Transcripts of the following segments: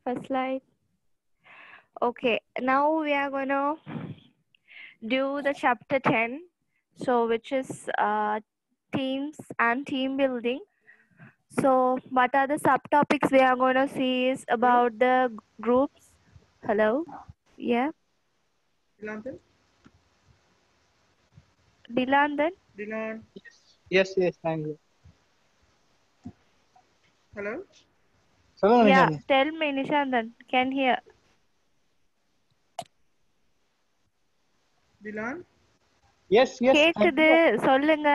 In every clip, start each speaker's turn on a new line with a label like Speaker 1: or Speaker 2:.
Speaker 1: First slide. Okay, now we are going to do the chapter 10, so which is teams and team building. So what are the subtopics we are going to see is about the groups. Hello? Yeah.
Speaker 2: Dilantan?
Speaker 1: Dilandan?
Speaker 2: Dilan?
Speaker 3: Yes, thank you.
Speaker 2: Hello?
Speaker 3: Hello,
Speaker 1: Yeah,
Speaker 3: Nishandan.
Speaker 1: tell me Nishandan. Can hear.
Speaker 2: Dilan?
Speaker 3: Yes,
Speaker 1: கேக்குது சொல்லுங்க.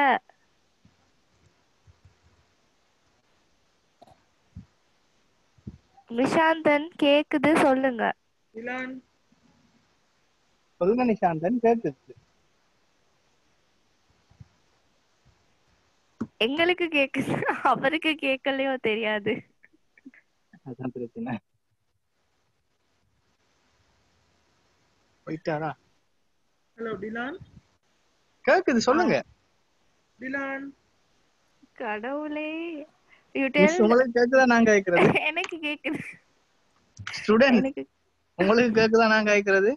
Speaker 1: நிஷாந்தன் கேக்குது சொல்லுங்க.
Speaker 2: Dilan?
Speaker 3: சொல்லுங்க நிஷாந்தன், கேக்குது.
Speaker 1: எங்களுக்கு கேக்குது, அவருக்கு கேட்கலையோ தெரியாது.
Speaker 3: அதான் பிரச்சனை. போயிட்டாரா?
Speaker 2: Hello, Dilan?
Speaker 3: கேக்குது, சொல்லுங்க.
Speaker 2: Dilan?
Speaker 1: கடவுளே. You
Speaker 3: miss,
Speaker 1: tell.
Speaker 3: உங்களுக்கு கேக்குதா நான் கேக்குறது?
Speaker 1: எனக்கு கேக்குது.
Speaker 3: ஸ்டூடெண்ட்,
Speaker 1: எனக்கு
Speaker 3: உங்களுக்கு கேக்குதா நான் கேக்குறது?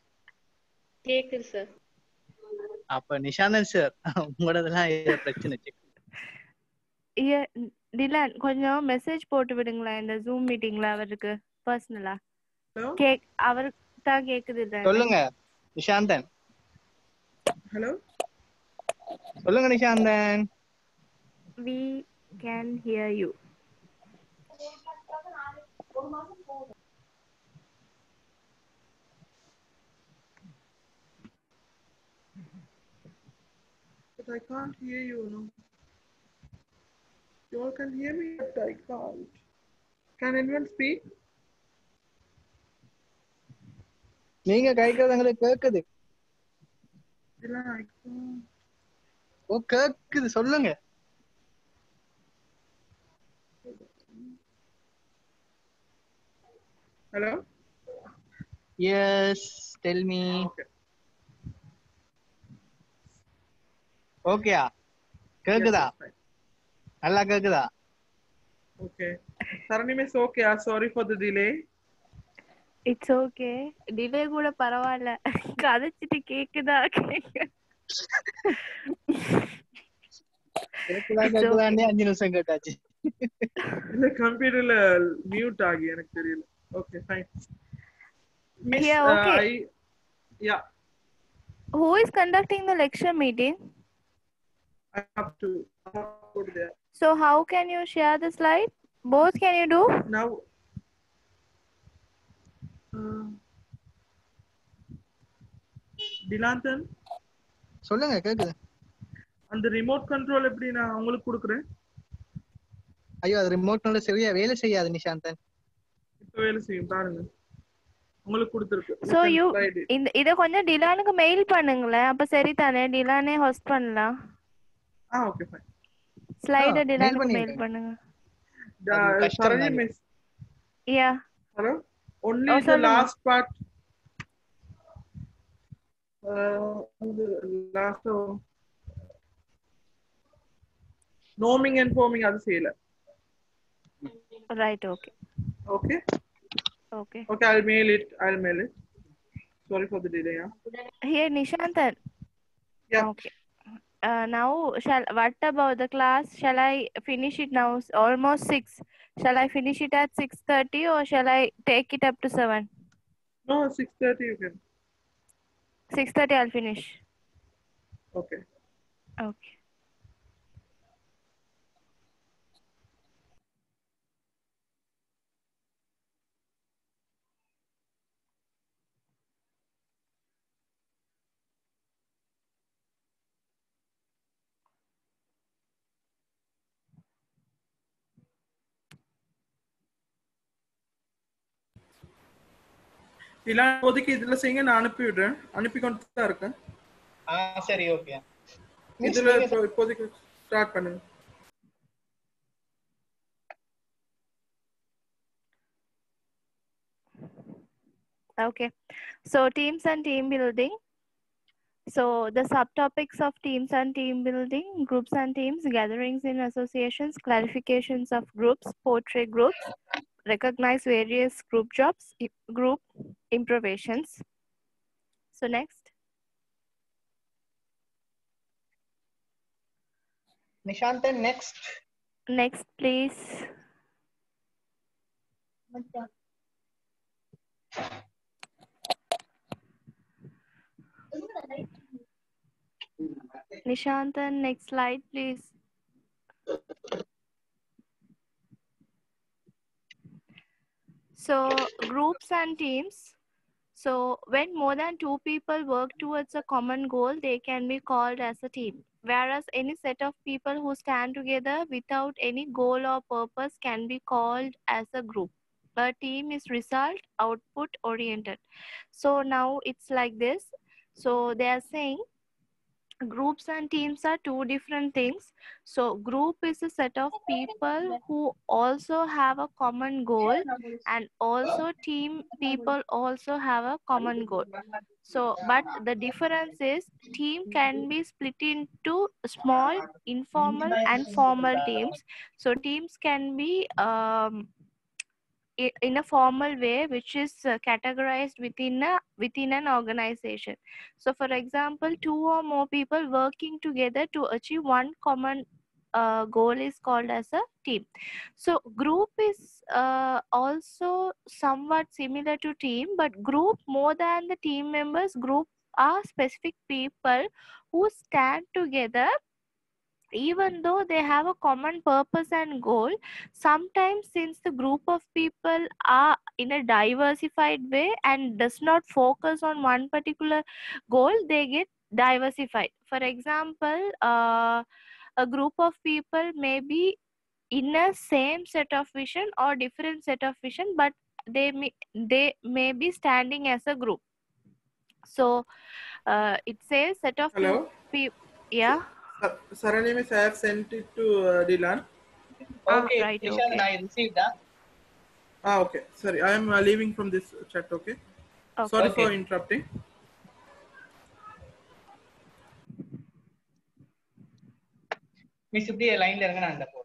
Speaker 4: கேக்குது சார்.
Speaker 3: அப்ப நிஷாந்தன் சார், உங்களோடதெல்லாம் ஏதோ பிரச்சனை.
Speaker 1: டிலான் கொஞ்சம் மெசேஜ் போட்டு விடுங்களேன் இந்த ஜூம் மீட்டிங்ல அவருக்கு பர்சனலா. அவருக்கு தான் கேக்குது.
Speaker 3: சொல்லுங்க நிஷாந்தன்.
Speaker 2: Hello?
Speaker 3: சொல்லுங்க Nishanthan.
Speaker 1: We can hear you.
Speaker 2: But I can't hear you, no. You all can hear me, but I can't. Can anyone speak?
Speaker 3: நீங்க கேக்குறது எங்களுக்கு கேக்குது.
Speaker 2: Dilan, I can't.
Speaker 3: ஓ, கேக்குது, சொல்லுங்க.
Speaker 2: Hello?
Speaker 3: Yes, tell me.
Speaker 2: Okay.
Speaker 3: ஓகேயா? கேக்குதா?
Speaker 2: Yes, fine.
Speaker 3: நல்லா கேக்குதா?
Speaker 2: Okay. Sarani miss, okay. Sorry for the delay.
Speaker 1: It's okay. Delay கூட பரவாயில்ல. கதைச்சிட்டு கேக்குதா
Speaker 3: கேக்குதான்னு 5 நிமிஷம் கேட்டாச்சு.
Speaker 2: இல்ல கம்ப்யூட்டர்ல மியூட் ஆகி எனக்கு தெரியல. Okay, fine. Miss,
Speaker 1: Yeah, okay.
Speaker 2: Yeah.
Speaker 1: Who is conducting the lecture meeting?
Speaker 2: I have to go to there.
Speaker 1: So how can you share the slide? Both can you do?
Speaker 2: Now, Dilantan?
Speaker 3: சொல்லுங்க, கேக்குது.
Speaker 2: அந்த remote control எப்படி நான் உங்களுக்கு கொடுக்குறேன்?
Speaker 3: ஐயோ, அது ரிமோட்னால சரியா வேலை செய்யாது நிஷாந்தன்.
Speaker 2: இப்ப வேலை செய்யும் பாருங்க. உங்களுக்கு கொடுத்திருக்கு.
Speaker 1: So you இத கொஞ்சம் டிலானுக்கு மெயில் பண்ணுங்களேன். அப்ப சரிதானே, டிலானே ஹோஸ்ட் பண்ணலாம்.
Speaker 2: Okay fine.
Speaker 1: ஸ்லைட டிலானுக்கு மெயில் பண்ணுங்க.
Speaker 2: Sarani miss.
Speaker 1: Yeah.
Speaker 2: Hello? Only the last part. The last norming and forming அது செய்யல.
Speaker 1: Right, okay.
Speaker 2: Okay?
Speaker 1: Okay.
Speaker 2: Okay, I'll mail it. Sorry for the delay.
Speaker 1: Here, Nishantan.
Speaker 2: Yeah.
Speaker 1: Okay. Now, what about the class? Shall I finish it now? Almost 6. Shall I finish it at 6:30 or shall I take it up to 7?
Speaker 2: No, 6:30 you can.
Speaker 1: 6:30 I'll finish.
Speaker 2: Okay.
Speaker 1: Okay.
Speaker 2: இல்ல இப்போதைக்கு இதுல செய்யுங்க, நான் அனுப்பி விடுறேன். அனுப்பி கொண்டு தான் இருக்கேன்.
Speaker 3: சரி, ஓகே.
Speaker 2: இதுல இப்போதைக்கு ஸ்டார்ட் பண்ணுங்க.
Speaker 1: Okay. So teams and team building. So the subtopics of teams and team building, groups and teams, gatherings in associations, clarifications of groups, portrait groups, recognize various group jobs, group improvisations. So next.
Speaker 3: Nishanthan, next.
Speaker 1: Next, please. Nishanthan, next slide, please. So groups and teams. So when more than two people work towards a common goal, they can be called as a team. Whereas any set of people who stand together without any goal or purpose can be called as a group. A team is result output oriented. So now it's like this. So they are saying groups and teams are two different things. So group is a set of people who also have a common goal, and also team people also have a common goal. So but the difference is team can be split into small, informal and formal teams. So teams can be in a formal way, which is categorized within an organization. So for example, two or more people working together to achieve one common goal is called as a team. So group is also somewhat similar to team, but group more than the team members. Group are specific people who stand together even though they have a common purpose and goal. Sometimes since the group of people are in a diversified way and does not focus on one particular goal, they get diversified. For example, a group of people may be in a same set of vision or different set of vision, but they may be standing as a group. So it says set of
Speaker 2: Hello.
Speaker 1: people. Yeah.
Speaker 2: Saranimis, I have sent it to Dylan.
Speaker 3: Okay,
Speaker 1: Right,
Speaker 3: Nishant,
Speaker 1: okay.
Speaker 3: I received that.
Speaker 2: Okay. Sorry, I am leaving from this chat. Okay.
Speaker 1: Okay.
Speaker 2: Sorry
Speaker 3: Okay.
Speaker 2: for interrupting.
Speaker 3: Miss இப்படியே லைன்ல இருங்க நான் அந்த போ.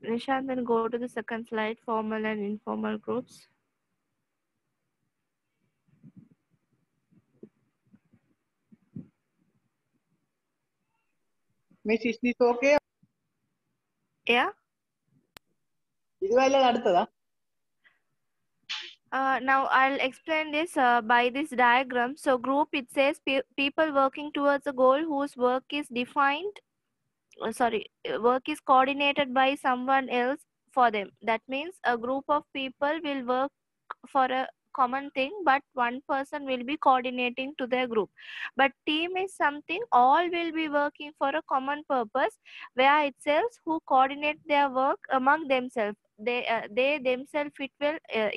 Speaker 1: Nishant, then go to the second slide, formal and informal groups.
Speaker 3: Miss, is this okay?
Speaker 1: Yeah.
Speaker 3: இதுவா இல்ல அடுத்ததா?
Speaker 1: Now I'll explain this by this diagram. So group, it says people working towards a goal whose work is defined, work is coordinated by someone else for them. That means a group of people will work for a common thing, but one person will be coordinating to their group. But team is something all will be working for a common purpose, where itself who coordinate their work among themselves. They themselves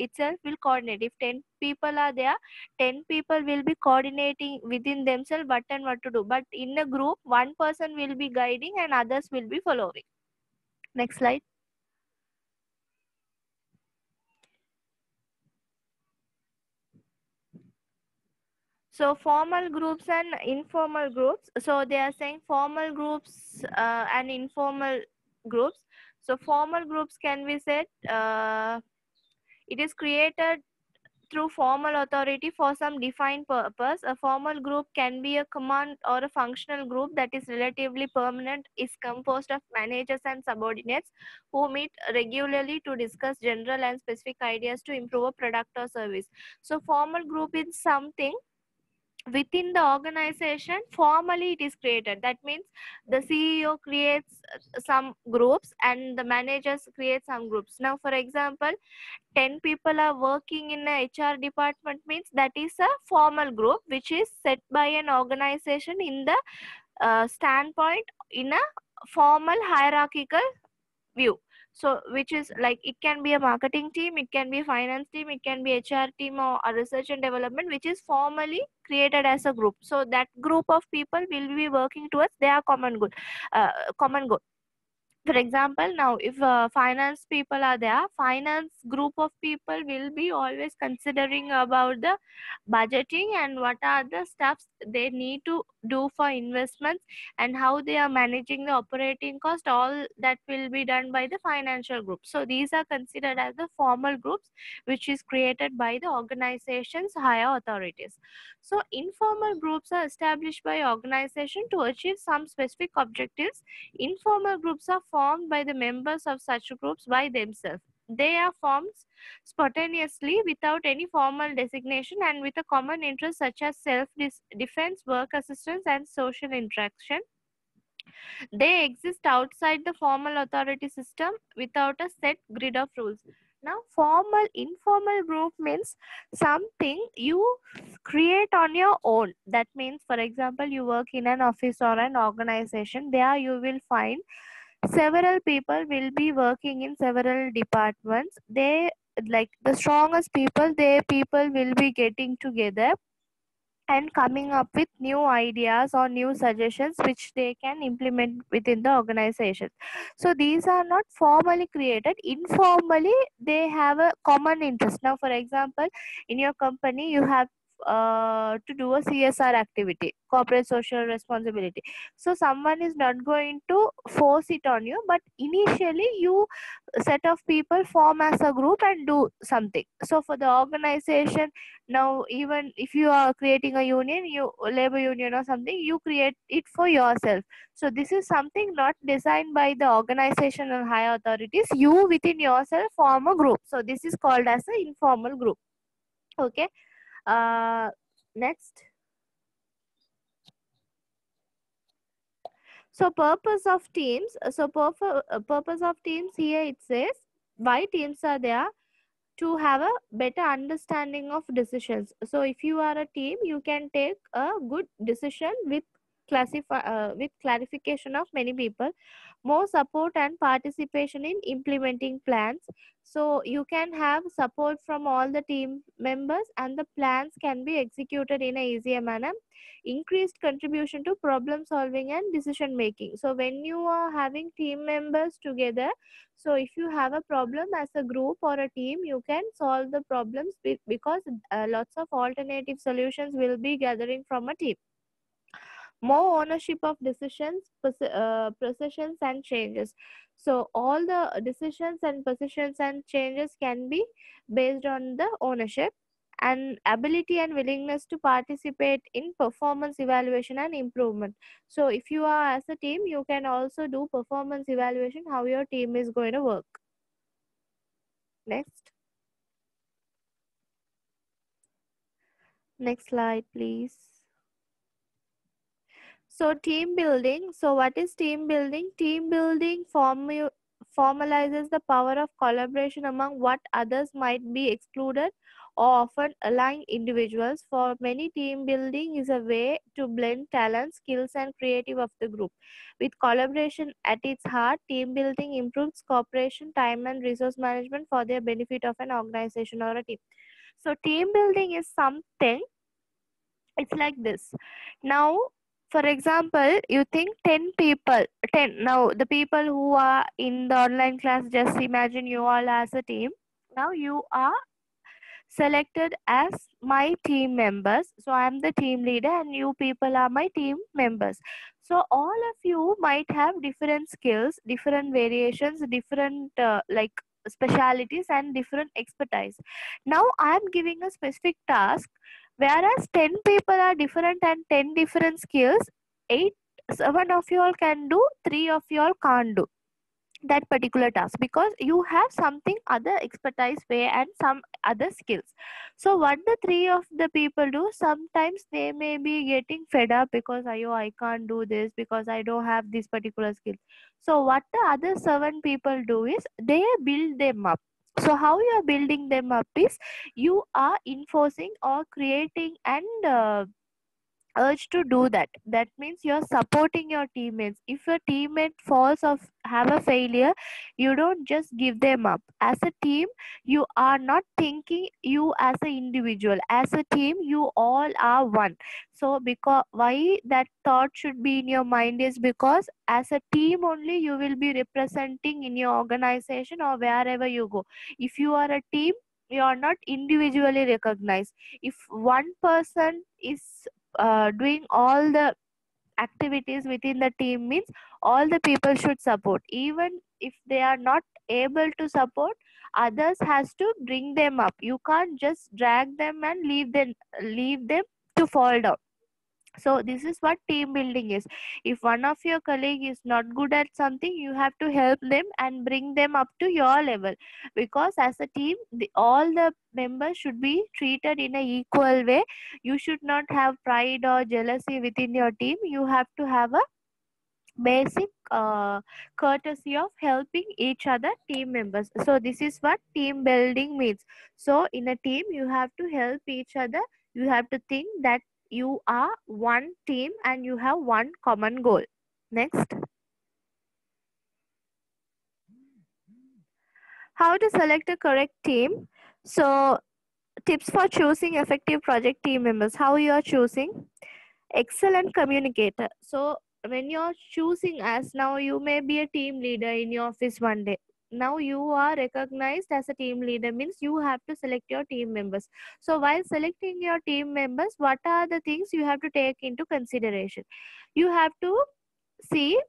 Speaker 1: itself will coordinate. If 10 people are there, 10 people will be coordinating within themselves what and what to do. But in a group, one person will be guiding and others will be following. Next slide. So formal groups and informal groups. So they are saying formal groups and informal groups. So formal groups can be said it is created through formal authority for some defined purpose. A formal group can be a command or a functional group that is relatively permanent, is composed of managers and subordinates who meet regularly to discuss general and specific ideas to improve a product or service. So formal group is something within the organization. Formally it is created. That means the CEO creates some groups and the managers create some groups. Now for example, 10 people are working in a HR department, means that is a formal group which is set by an organization in the standpoint in a formal hierarchical view. So which is like, it can be a marketing team, it can be a finance team, it can be HR team, or a research and development, which is formally created as a group. So that group of people will be working towards their common goal. For example, now if finance people are there, finance group of people will be always considering about the budgeting and what are the steps they need to do for investments, and how they are managing the operating cost. All that will be done by the financial group. So these are considered as the formal groups, which is created by the organization's higher authorities. So informal groups are established by organization to achieve some specific objectives. Informal groups are formed by the members of such groups by themselves. They are formed spontaneously without any formal designation and with a common interest such as self-defense, work assistance, and social interaction. They exist outside the formal authority system without a set grid of rules. Now, informal group means something you create on your own. That means, for example, you work in an office or an organization. There you will find several people will be working in several departments. They, like the strongest people, they people will be getting together and coming up with new ideas or new suggestions which they can implement within the organization. So these are not formally created. Informally, they have a common interest. Now, for example, in your company, you have to do a CSR activity, corporate social responsibility. So someone is not going to force it on you, but initially you set of people form as a group and do something. So for the organization, now even if you are creating a union, you labor union or something, you create it for yourself. So this is something not designed by the organization or higher authorities. You within yourself form a group. So this is called as an informal group. Okay. Next. So purpose of teams. Purpose of teams here, it says why teams are there: to have a better understanding of decisions. So if you are a team, you can take a good decision with with clarification of many people, more support and participation in implementing plans. So you can have support from all the team members and the plans can be executed in a easier manner. Increased contribution to problem solving and decision making. So when you are having team members together, so if you have a problem as a group or a team, you can solve the problems because lots of alternative solutions will be gathering from a team. More ownership of decisions, positions and changes. So all the decisions and positions and changes can be based on the ownership. And ability and willingness to participate in performance evaluation and improvement. So if you are as a team, you can also do performance evaluation, how your team is going to work. Next. Next slide, please. So team building. So what is team building? Team building formalizes the power of collaboration among what others might be excluded or often aligned individuals. For many, team building is a way to blend talent, skills, and creative of the group. With collaboration at its heart, team building improves cooperation, time, and resource management for the benefit of an organization or a team. So team building is something, it's like this. Now, for example, you think 10 people, 10. Now, the people who are in the online class, just imagine you all as a team. Now, you are selected as my team members. So, I'm the team leader and you people are my team members. So, all of you might have different skills, different variations, different like specialities and different expertise. Now, I'm giving a specific task. Whereas 10 people are different and 10 different skills, 7 of you all can do, 3 of you all can't do that particular task because you have something other expertise way and some other skills. So what the 3 of the people do, sometimes they may be getting fed up because I can't do this because I don't have this particular skill. So what the other 7 people do is they build them up. So how you are building them up is you are enforcing or creating and urge to do that. That means you're supporting your teammates. If your teammate falls of have a failure, you don't just give them up. As a team, you are not thinking you as an individual. As a team, you all are one. So because why that thought should be in your mind is because as a team only you will be representing in your organization or wherever you go. If you are a team, you are not individually recognized. If one person is doing all the activities within the team, means all the people should support. Even if they are not able to support, others has to bring them up. You can't just drag them and leave them to fall down. So this is what team building is. If one of your colleague is not good at something, you have to help them and bring them up to your level, because as a team, all the members should be treated in a equal way. You should not have pride or jealousy within your team. You have to have a basic courtesy of helping each other team members. So this is what team building means. So in a team, you have to help each other. You have to think that you are one team and you have one common goal. Next. How to select a correct team. So tips for choosing effective project team members. How you are choosing? Excellent communicator. So when you're choosing, as now you may be a team leader in your office one day, now you are recognized as a team leader, means you have to select your team members. So while selecting your team members, what are the things you have to take into consideration? You have to see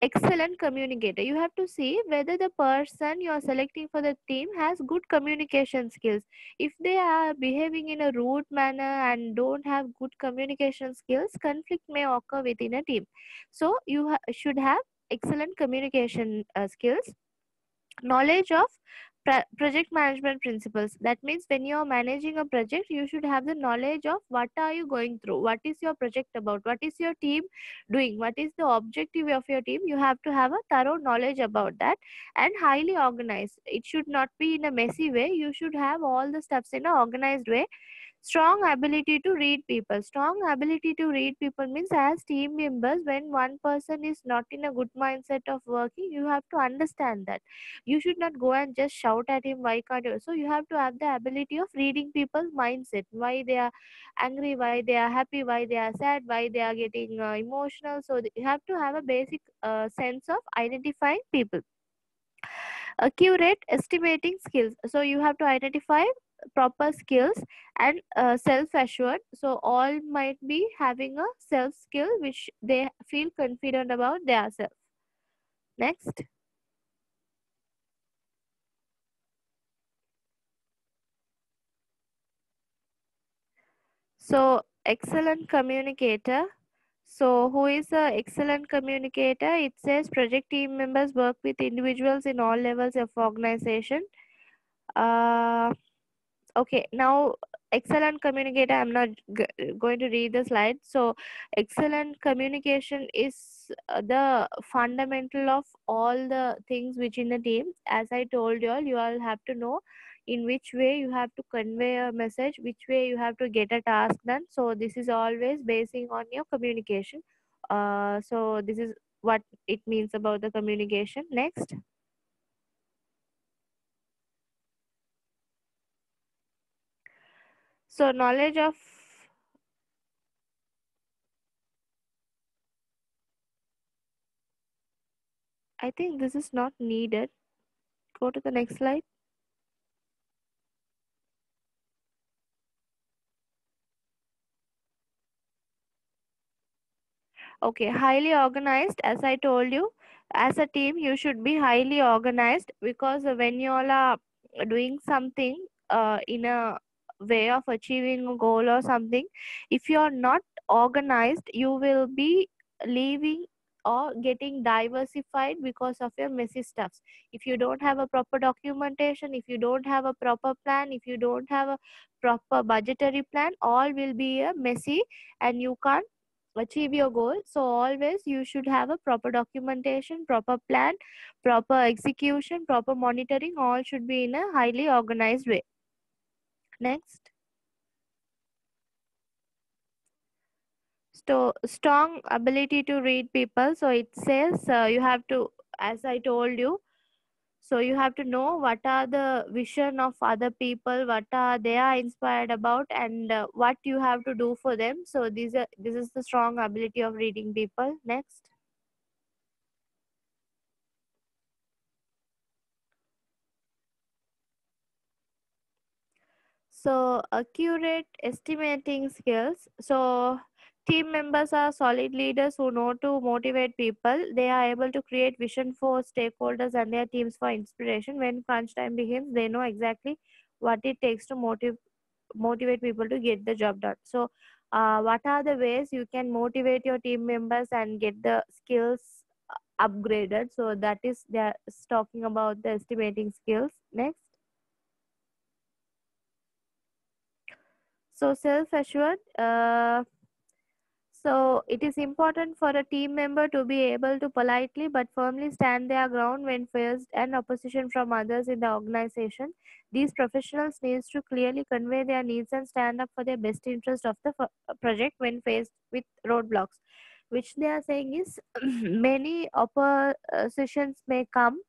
Speaker 1: excellent communicator. You have to see whether the person you are selecting for the team has good communication skills. If they are behaving in a rude manner and don't have good communication skills, conflict may occur within a team. So you should have excellent communication skills. Knowledge of project management principles. That means when you are managing a project, you should have the knowledge of what are you going through, what is your project about, what is your team doing, what is the objective of your team. You have to have a thorough knowledge about that. And highly organized. It should not be in a messy way. You should have all the steps in an organized way. Strong ability to read people. Strong ability to read people means, as team members, when one person is not in a good mindset of working, you have to understand that. You should not go and just shout at him, why can't you? So you have to have the ability of reading people's mindset, why they are angry, why they are happy, why they are sad, why they are getting emotional. So you have to have a basic sense of identifying people. Accurate estimating skills. So you have to identify proper skills. And self-assured. So all might be having a self skill which they feel confident about their self. Next. So excellent communicator. So who is a excellent communicator? It says project team members work with individuals in all levels of organization. Okay, now excellent communicator, I'm not going to read the slide. So excellent communication is the fundamental of all the things which in the team. As I told you all have to know in which way you have to convey a message, which way you have to get a task done. So this is always basing on your communication. So this is what it means about the communication. Next. So knowledge of I think this is not needed. Go to the next slide. Okay, highly organized. As I told you, as a team, you should be highly organized, because when you all are doing something in a way of achieving a goal or something, if you are not organized, you will be leaving or getting diversified because of your messy stuffs. If you don't have a proper documentation, if you don't have a proper plan, if you don't have a proper budgetary plan, all will be a messy and you can't achieve your goal. So always you should have a proper documentation, proper plan, proper execution, proper monitoring. All should be in a highly organized way. Next. So strong ability to read people. So it says you have to as I told you. So you have to know what are the vision of other people, what are they are inspired about, and what you have to do for them. So this is the strong ability of reading people. Next. So accurate estimating skills. So team members are solid leaders who know to motivate people. They are able to create vision for stakeholders and their teams for inspiration. When crunch time begins, they know exactly what it takes to motivate people to get the job done. So what are the ways you can motivate your team members and get the skills upgraded? So that is they're talking about the estimating skills. Next. So self-assured. So it is important for a team member to be able to politely but firmly stand their ground when faced an opposition from others in the organization. These professionals needs to clearly convey their needs and stand up for their best interest of the project when faced with roadblocks. Which they are saying is many oppositions may come,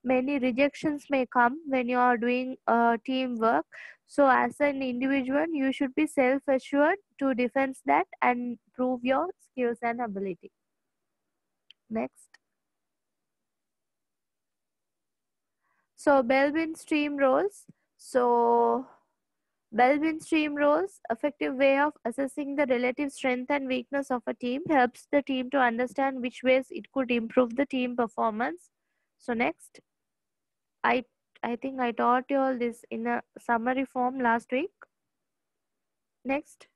Speaker 1: many rejections may come when you are doing teamwork. So as an individual, you should be self-assured to defend that and prove your skills and ability. Next. So Belbin stream roles. So Belbin stream roles, effective way of assessing the relative strength and weakness of a team, helps the team to understand which ways it could improve the team performance. So next. I think I taught you all this in a summary form last week. Next.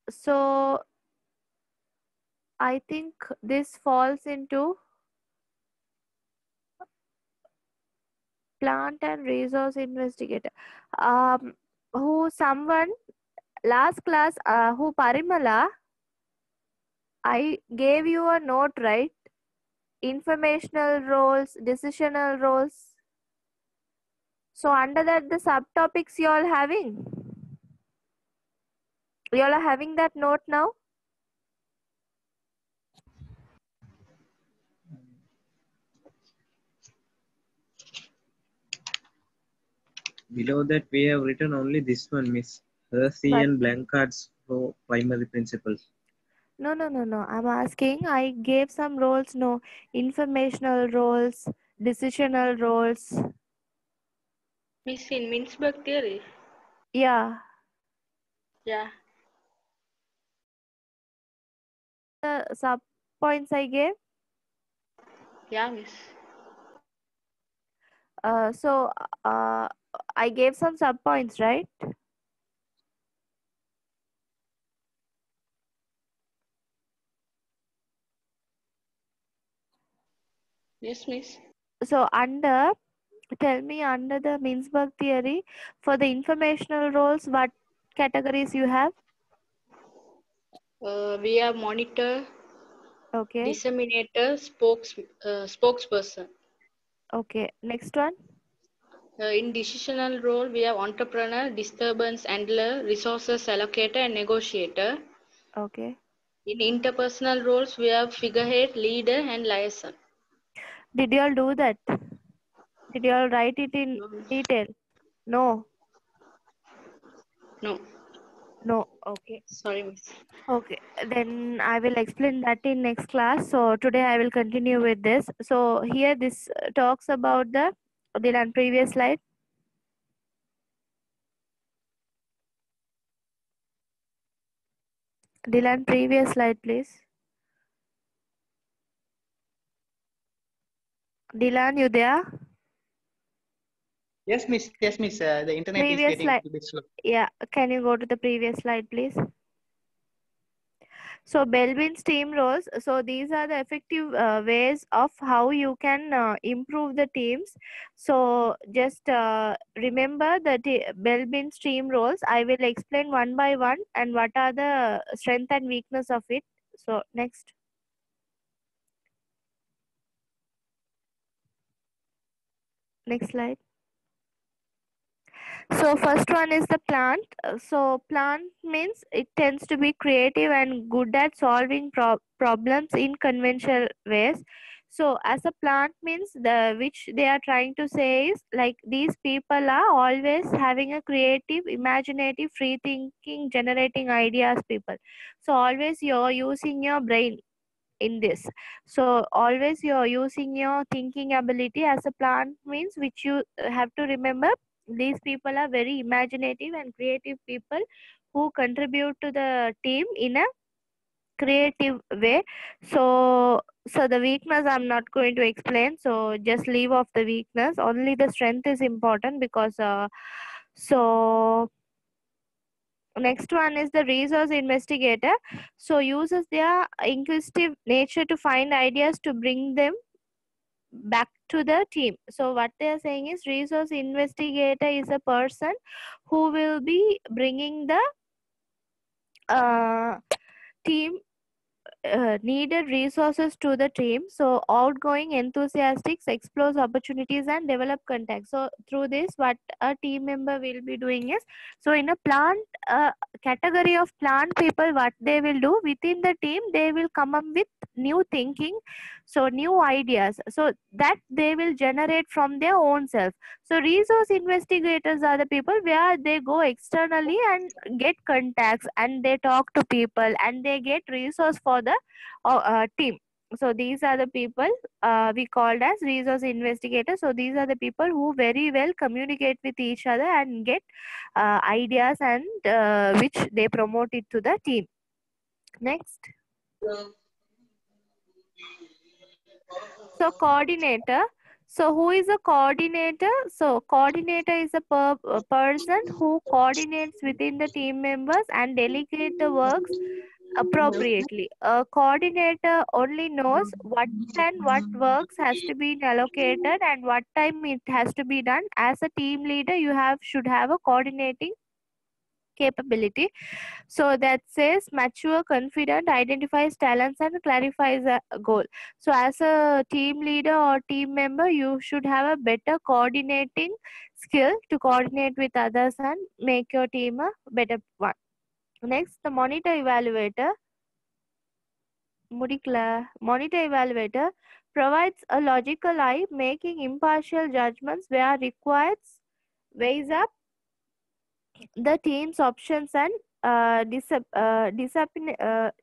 Speaker 1: So I think this falls into plant and resource investigator. Who someone last class, who Parimala, I gave you a note, right? Informational roles, decisional roles. So under that, the subtopics you all having. You all are having that note now?
Speaker 5: Below that, we have written only this one, Miss. Hersey
Speaker 1: But
Speaker 5: and blank cards for primary principles.
Speaker 1: no. I'm asking, I gave some roles, no, informational roles, decisional roles.
Speaker 4: Miss, in Mintzberg theory?
Speaker 1: Yeah.
Speaker 4: Yeah.
Speaker 1: The sub points I gave.
Speaker 4: Yeah, Miss.
Speaker 1: So I gave some sub points, right?
Speaker 4: Yes, Miss.
Speaker 1: So tell me under the Mintzberg theory, for the informational roles, what categories you have?
Speaker 4: We have monitor,
Speaker 1: Okay.
Speaker 4: disseminator, spokesperson.
Speaker 1: Okay. Next one.
Speaker 4: In decisional role, we have entrepreneur, disturbance handler, resources allocator, and negotiator.
Speaker 1: Okay.
Speaker 4: In interpersonal roles, we have figurehead, leader, and liaison.
Speaker 1: Did you all do that? Did you all write it in
Speaker 4: No, Miss.
Speaker 1: detail? No.
Speaker 4: No.
Speaker 1: No. Okay.
Speaker 4: Sorry, Miss.
Speaker 1: Okay, then I will explain that in next class. So today I will continue with this. So here this talks about the Dylan previous slide. Dylan previous slide, please. Dylan, you there?
Speaker 3: Yes, Miss. Yes, Miss. The internet is
Speaker 1: Previous
Speaker 3: getting
Speaker 1: slide.
Speaker 3: a bit slow.
Speaker 1: Yeah, can you go to the previous slide, please? So Belbin steam rolls. So these are the effective ways of how you can improve the teams. So just remember the Belbin steam rolls. I will explain one by one and what are the strength and weakness of it. So next. Next slide. So first one is the plant. So plant means it tends to be creative and good at solving problems in conventional ways. So as a plant means which they are trying to say is like these people are always having a creative, imaginative, free thinking, generating ideas people. So always you're using your brain in this. So always you're using your thinking ability as a plant means which you have to remember. These people are very imaginative and creative people who contribute to the team in a creative way. So the weakness I'm not going to explain, so just leave off the weakness, only the strength is important because so next one is the resource investigator. So uses their inquisitive nature to find ideas to bring them back to the team. So what they are saying is resource investigator is a person who will be bringing the team needed resources to the team. So outgoing, enthusiastic, explores opportunities and develop contacts. So through this, what a team member will be doing is, so in a plant category of plant people, what they will do within the team, they will come up with new thinking, so new ideas, so that they will generate from their own self. So resource investigators are the people where they go externally and get contacts and they talk to people and they get resource for the team. So these are the people we called as resource investigators. So these are the people who very well communicate with each other and get ideas and which they promote it to the team. Next. So coordinator. So who is a coordinator? So coordinator is a person who coordinates within the team members and delegate the works appropriately. A coordinator only knows what and what works has to be allocated and what time it has to be done. As a team leader, you should have a coordinating capability. So that says mature, confident, identifies talents and clarifies a goal. So as a team leader or team member, you should have a better coordinating skill to coordinate with others and make your team a better one. Next, the monitor evaluator. Monitor evaluator provides a logical eye, making impartial judgments where required, weighs up the team's options and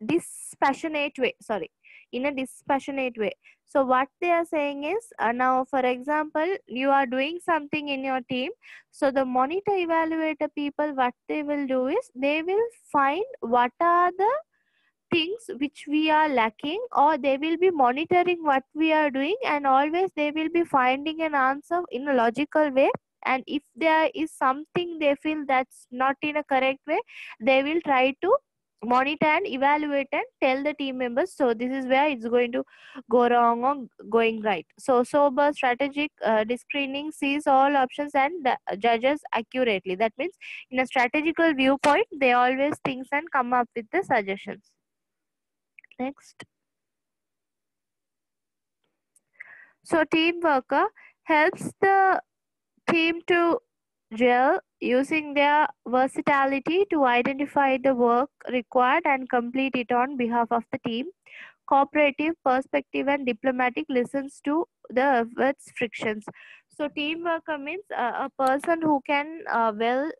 Speaker 1: dispassionate way. Sorry, in a dispassionate way. So what they are saying is now, for example, you are doing something in your team. So the monitor evaluator people, what they will do is they will find what are the things which we are lacking, or they will be monitoring what we are doing and always they will be finding an answer in a logical way. And if there is something they feel that's not in a correct way, they will try to monitor and evaluate and tell the team members, so this is where it's going to go wrong or going right. So sober strategic screening sees all options and judges accurately. That means in a strategical viewpoint they always think and come up with the suggestions. Next. So team worker helps the team to gel using their versatility to identify the work required and complete it on behalf of the team. Cooperative, perspective and diplomatic listens to the efforts frictions. So team worker means a person who can well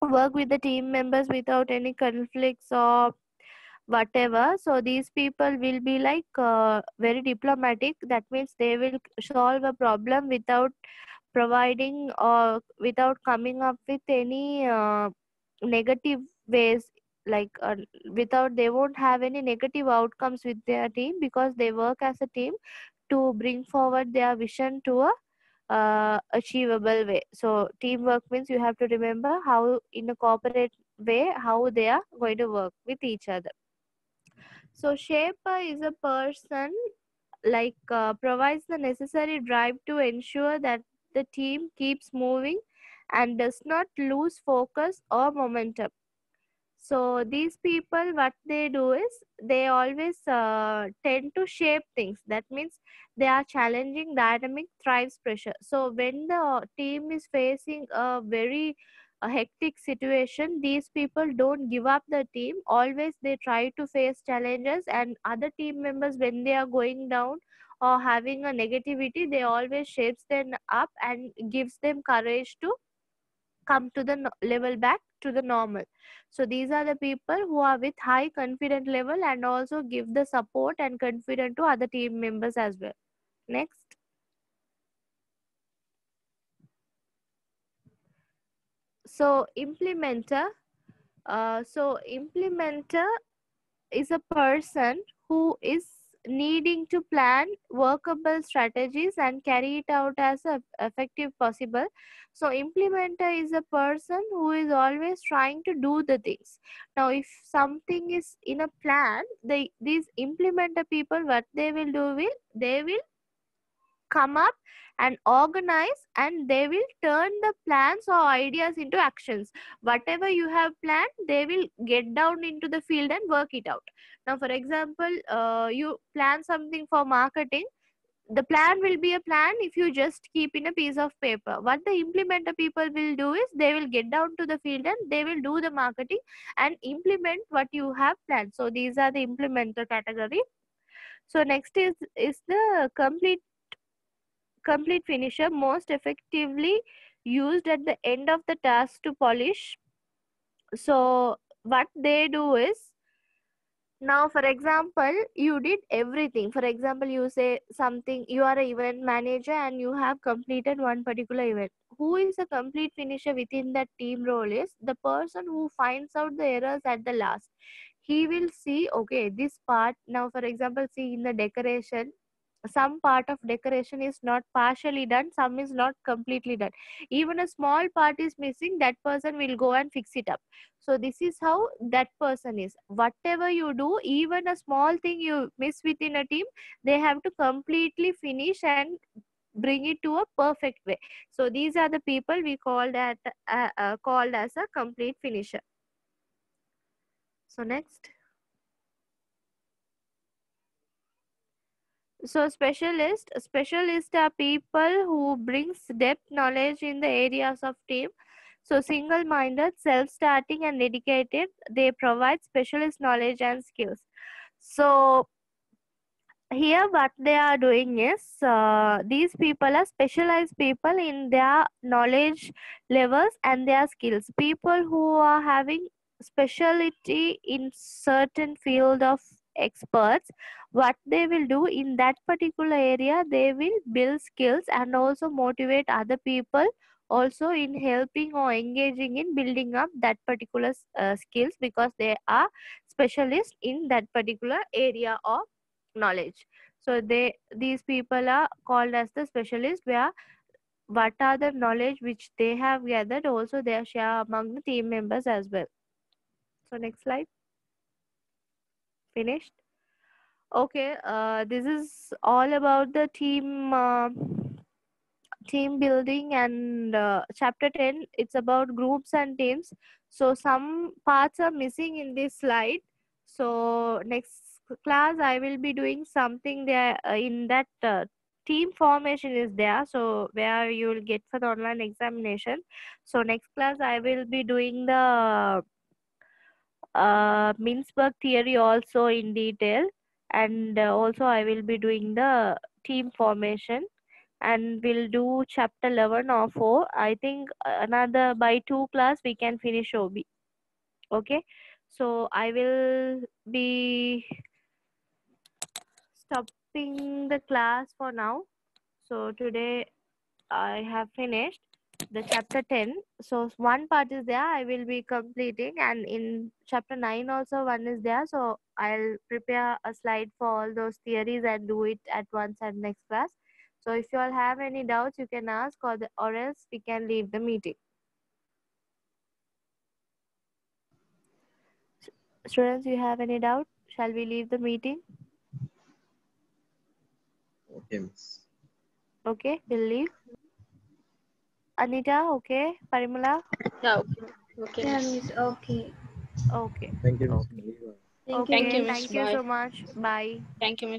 Speaker 1: work with the team members without any conflicts or whatever. So these people will be like very diplomatic. That means they will solve a problem without providing or without coming up with any negative ways, like without, they won't have any negative outcomes with their team because they work as a team to bring forward their vision to a achievable way. So teamwork means you have to remember how in a corporate way how they are going to work with each other. So shaper is a person like provides the necessary drive to ensure that the team keeps moving and does not lose focus or momentum. So these people, what they do is they always tend to shape things. That means they are challenging, dynamic, thrives pressure. So when the team is facing a very hectic situation, these people don't give up the team. Always they try to face challenges, and other team members, when they are going down or having a negativity, they always shapes them up and gives them courage to come to the level back to the normal. So these are the people who are with high confident level and also give the support and confidence to other team members as well. Next. So implementer. Implementer is a person who is needing to plan workable strategies and carry it out as effective possible. So implementer is a person who is always trying to do the things. Now if something is in a plan, these implementer people, what they will do will, they will come up and organize, and they will turn the plans or ideas into actions. Whatever you have planned, they will get down into the field and work it out. Now for example, you plan something for marketing. The plan will be a plan if you just keep in a piece of paper. What the implementer people will do is they will get down to the field and they will do the marketing and implement what you have planned. So these are the implementer category. So next is the complete finisher, most effectively used at the end of the task to polish. So what they do is, now for example, you did everything. For example, you say something, you are an event manager and you have completed one particular event. Who is a complete finisher within that team role is the person who finds out the errors at the last. He will see, okay, this part, now for example, see in the decoration, some part of decoration is not partially done, some is not completely done, even a small part is missing, that person will go and fix it up. So this is how that person is. Whatever you do, even a small thing you miss within a team, they have to completely finish and bring it to a perfect way. So these are the people we called called as a complete finisher. So next. So specialists are people who brings depth knowledge in the areas of team. So single-minded, self-starting and dedicated, they provide specialist knowledge and skills. So here what they are doing is, these people are specialized people in their knowledge levels and their skills. People who are having specialty in certain field of experts, what they will do in that particular area, they will build skills and also motivate other people also in helping or engaging in building up that particular skills, because they are specialists in that particular area of knowledge. So these people are called as the specialists, where what are the knowledge which they have gathered, also they share among the team members as well. So next slide. Finished. Okay, this is all about the team building, and chapter 10, it's about groups and teams. So some parts are missing in this slide. So next class I will be doing something there in that team formation is there, so where you will get for the online examination. So next class I will be doing the Mintzberg theory also in detail, and also I will be doing the team formation, and we'll do chapter 11 or 4. I think another by 2 class we can finish OB. Okay, so I will be stopping the class for now. So today I have finished the chapter 10. So one part is there, I will be completing, and in chapter 9 also one is there. So I'll prepare a slide for all those theories and do it at once at next class. So if you all have any doubts, you can ask, or else we can leave the meeting. Students, you have any doubt? Shall we leave the meeting?
Speaker 5: Okay, miss.
Speaker 1: Okay, we'll leave. Anita, okay. Parimala?
Speaker 4: Yeah, okay. Okay,
Speaker 6: Yeah,
Speaker 4: miss.
Speaker 6: miss. Okay.
Speaker 1: Okay.
Speaker 5: Thank you, Miss.
Speaker 1: Okay.
Speaker 5: Maliva.
Speaker 1: Okay.
Speaker 4: Thank you, Miss.
Speaker 1: Thank you
Speaker 4: Bye.
Speaker 1: so much. Bye.
Speaker 4: Thank you, Miss.